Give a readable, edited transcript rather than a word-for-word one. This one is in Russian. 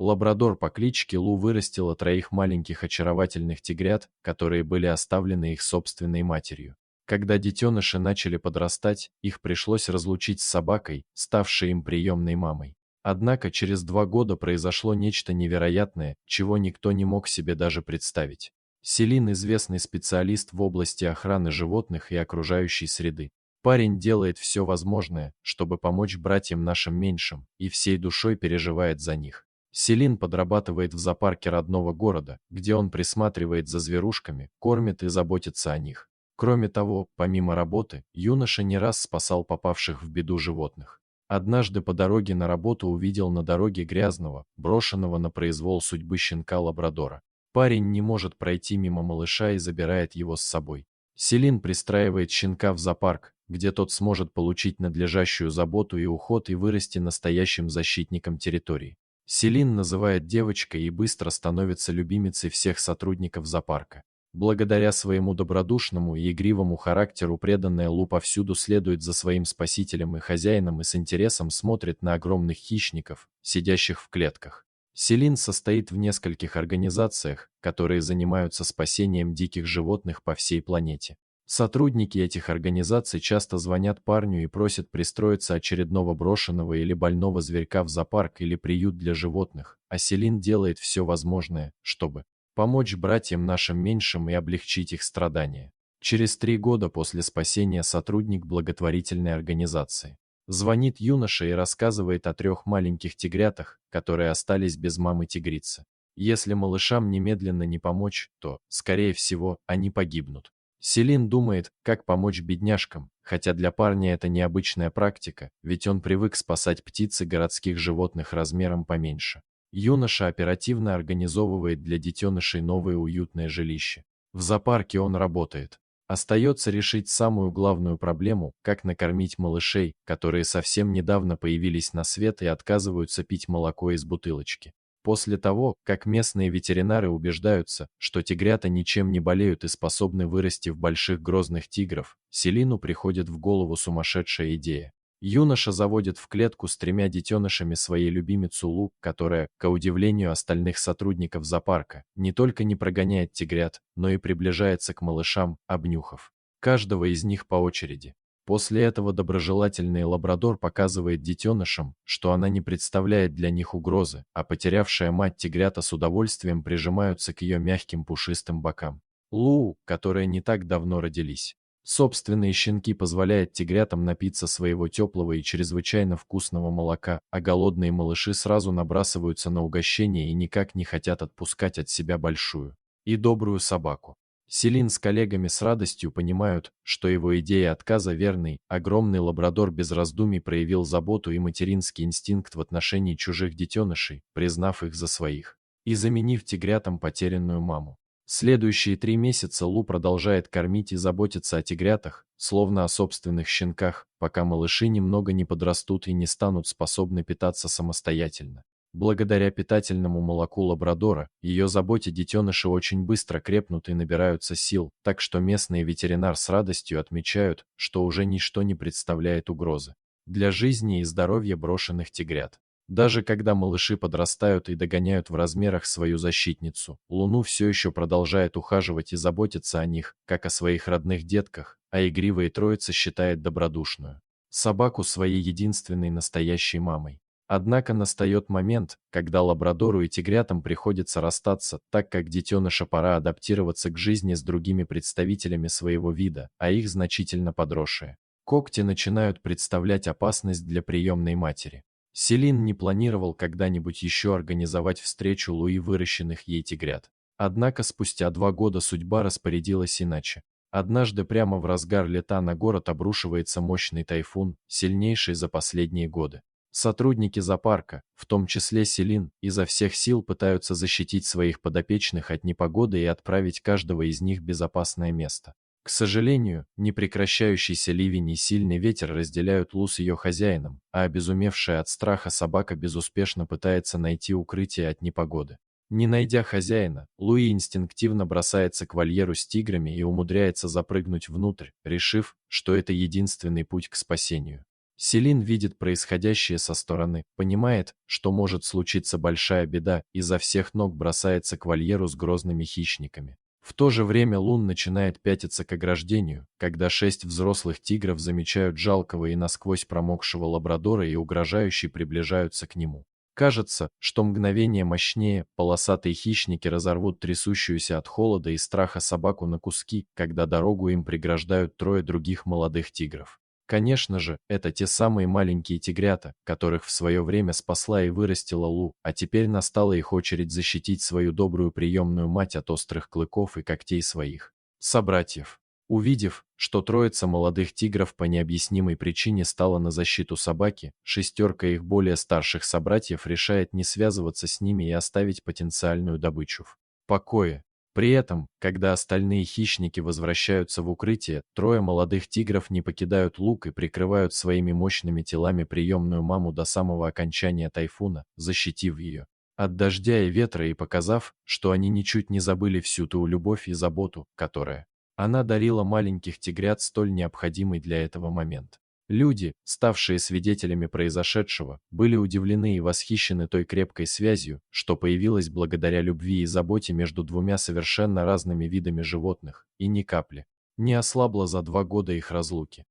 Лабрадор по кличке Лу вырастила троих маленьких очаровательных тигрят, которые были оставлены их собственной матерью. Когда детеныши начали подрастать, их пришлось разлучить с собакой, ставшей им приемной мамой. Однако через 2 года произошло нечто невероятное, чего никто не мог себе даже представить. Селин – известный специалист в области охраны животных и окружающей среды. Парень делает все возможное, чтобы помочь братьям нашим меньшим, и всей душой переживает за них. Селин подрабатывает в зоопарке родного города, где он присматривает за зверушками, кормит и заботится о них. Кроме того, помимо работы, юноша не раз спасал попавших в беду животных. Однажды по дороге на работу увидел на дороге грязного, брошенного на произвол судьбы щенка-лабрадора. Парень не может пройти мимо малыша и забирает его с собой. Селин пристраивает щенка в зоопарк, где тот сможет получить надлежащую заботу и уход и вырасти настоящим защитником территории. Селин называет девочкой и быстро становится любимицей всех сотрудников зоопарка. Благодаря своему добродушному и игривому характеру преданная Лу повсюду следует за своим спасителем и хозяином и с интересом смотрит на огромных хищников, сидящих в клетках. Селин состоит в нескольких организациях, которые занимаются спасением диких животных по всей планете. Сотрудники этих организаций часто звонят парню и просят пристроиться очередного брошенного или больного зверька в зоопарк или приют для животных, а Селин делает все возможное, чтобы помочь братьям нашим меньшим и облегчить их страдания. Через 3 года после спасения сотрудник благотворительной организации звонит юноше и рассказывает о 3 маленьких тигрятах, которые остались без мамы-тигрицы. Если малышам немедленно не помочь, то, скорее всего, они погибнут. Селин думает, как помочь бедняжкам, хотя для парня это необычная практика, ведь он привык спасать птиц и городских животных размером поменьше. Юноша оперативно организовывает для детенышей новое уютное жилище. В зоопарке он работает. Остается решить самую главную проблему, как накормить малышей, которые совсем недавно появились на свет и отказываются пить молоко из бутылочки. После того, как местные ветеринары убеждаются, что тигрята ничем не болеют и способны вырасти в больших грозных тигров, Селину приходит в голову сумасшедшая идея. Юноша заводит в клетку с 3 детенышами своей любимицу Лу, которая, к удивлению остальных сотрудников зоопарка, не только не прогоняет тигрят, но и приближается к малышам, обнюхав каждого из них по очереди. После этого доброжелательный лабрадор показывает детенышам, что она не представляет для них угрозы, а потерявшая мать тигрята с удовольствием прижимаются к ее мягким пушистым бокам. Лу, которые не так давно родились. Собственные щенки позволяют тигрятам напиться своего теплого и чрезвычайно вкусного молока, а голодные малыши сразу набрасываются на угощение и никак не хотят отпускать от себя большую и добрую собаку. Селин с коллегами с радостью понимают, что его идея отказа верной, огромный лабрадор без раздумий проявил заботу и материнский инстинкт в отношении чужих детенышей, признав их за своих и заменив тигрятам потерянную маму. Следующие 3 месяца Лу продолжает кормить и заботиться о тигрятах, словно о собственных щенках, пока малыши немного не подрастут и не станут способны питаться самостоятельно. Благодаря питательному молоку лабрадора, ее заботе детеныши очень быстро крепнут и набираются сил, так что местные ветеринар с радостью отмечают, что уже ничто не представляет угрозы для жизни и здоровья брошенных тигрят. Даже когда малыши подрастают и догоняют в размерах свою защитницу, Луну все еще продолжает ухаживать и заботиться о них, как о своих родных детках, а игривая троица считает добродушную собаку своей единственной настоящей мамой. Однако настает момент, когда лабрадору и тигрятам приходится расстаться, так как детеныша пора адаптироваться к жизни с другими представителями своего вида, а их значительно подросшие когти начинают представлять опасность для приемной матери. Селин не планировал когда-нибудь еще организовать встречу Луи выращенных ей тигрят. Однако спустя 2 года судьба распорядилась иначе. Однажды прямо в разгар лета на город обрушивается мощный тайфун, сильнейший за последние годы. Сотрудники зоопарка, в том числе Селин, изо всех сил пытаются защитить своих подопечных от непогоды и отправить каждого из них в безопасное место. К сожалению, непрекращающийся ливень и сильный ветер разделяют Лу с ее хозяином, а обезумевшая от страха собака безуспешно пытается найти укрытие от непогоды. Не найдя хозяина, Луи инстинктивно бросается к вольеру с тиграми и умудряется запрыгнуть внутрь, решив, что это единственный путь к спасению. Селин видит происходящее со стороны, понимает, что может случиться большая беда, и изо всех ног бросается к вольеру с грозными хищниками. В то же время Лун начинает пятиться к ограждению, когда 6 взрослых тигров замечают жалкого и насквозь промокшего лабрадора и угрожающе приближаются к нему. Кажется, что мгновение мощнее, полосатые хищники разорвут трясущуюся от холода и страха собаку на куски, когда дорогу им преграждают 3 других молодых тигров. Конечно же, это те самые маленькие тигрята, которых в свое время спасла и вырастила Лу, а теперь настала их очередь защитить свою добрую приемную мать от острых клыков и когтей своих собратьев. Увидев, что троица молодых тигров по необъяснимой причине стала на защиту собаки, 6 их более старших собратьев решает не связываться с ними и оставить потенциальную добычу в покое. При этом, когда остальные хищники возвращаются в укрытие, 3 молодых тигров не покидают луг и прикрывают своими мощными телами приемную маму до самого окончания тайфуна, защитив ее от дождя и ветра и показав, что они ничуть не забыли всю ту любовь и заботу, которая она дарила маленьких тигрят столь необходимый для этого момент. Люди, ставшие свидетелями произошедшего, были удивлены и восхищены той крепкой связью, что появилась благодаря любви и заботе между двумя совершенно разными видами животных, и ни капли не ослабла за 2 года их разлуки.